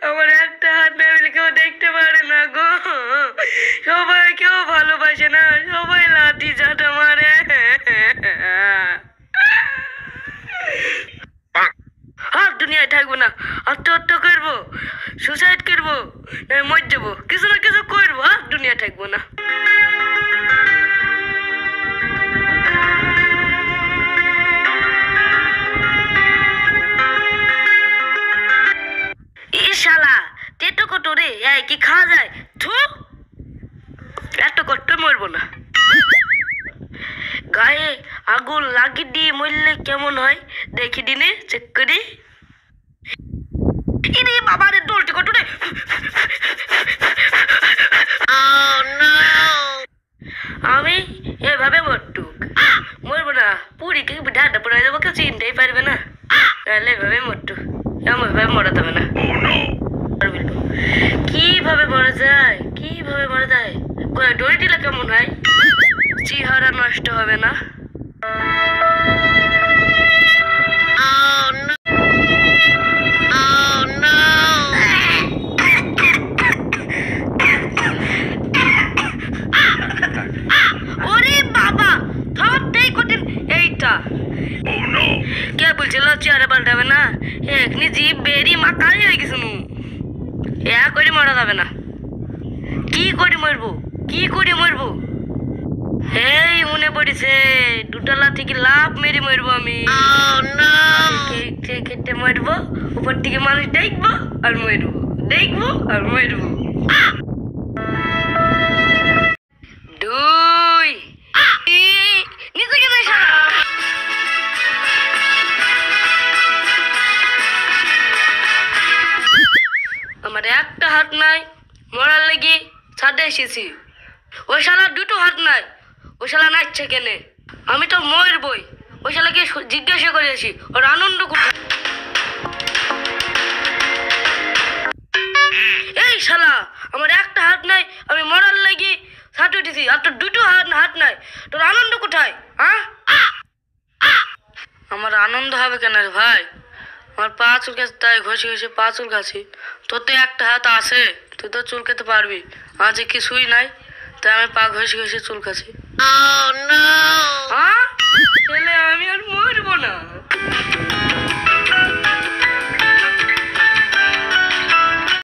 আমার একটা হাত নাই বলে কেউ দেখতে পারে না গো। সবাই কেউ ভালোবাসে না, সবাই লাঠি চাটা মারে। আর দুনিয়ায় থাকবো না, আত্মহত্যা করবো, সুসাইড করবো, মর যাবো, কিছু না কিছু করবো। আর দুনিয়া থাকবো না। শালা তেতো কত রে, কি খাওয়া যায়? থু, এত কষ্ট মরবো না। গায়ে আগুন লাগিয়ে দিয়ে মরলে কেমন হয় দেখি দিনে চেক করি। ইরে বাবা রে, দোলটি কত রে। আমি এভাবে মরবো না, পুরি কে ঢাডা পড়ে যাবো, কেউ চিনতেই পারবে না। তাহলে এভাবে মরটুক, এমন ভাবে মরাতে হবে না। কিভাবে মরা যায়, কিভাবে মরা যায়? দড়ি দিলে কেমন হয়? চেহারা নষ্ট হবে না। ওরে বাবা, ধরতেই কঠিন এইটা। কে বলছিল চেহারা পাল্টাবে না? এখনি জিভ বেরি মাকাই হয়ে গেছে। করে মরা যাবে না। কি করে মরবো, কি করে মরবো? এই মনে পড়েছে, দুটালা থেকে লাভ মেরে মরবো আমি। খেতে মরবো, উপর থেকে মানুষ দেখবো আর মরবো, দেখবো আর মরবো। দুই নিচে গেলে আমার একটা হাত নাই, মরার লেগে ছাদে এসেছি। ওই শালার দুটো হাত নাই, ওই শালা নাচছে কেনে? আমি তো মরবই। ওই শালাকে জিজ্ঞাসা করে আসি ওর আনন্দ কোথায়। এই শালা, আমার একটা হাত নাই, আমি মরার লেগে ছাদে উঠেছি, আর তোর দুটো হাত নাই, তোর আনন্দ কোথায়? আমার আনন্দ হবে কেন রে ভাই? আমার পা চুলকাছে, তাই ঘষে ঘষে পা চুলকাছি। তোর তো একটা হাত আছে, তুই তো চুলকাতে পারবি। আজ কিছুই নাই, তাই আমি পা ঘষে ঘষে চুলকাছি। আমি আর মরবো না।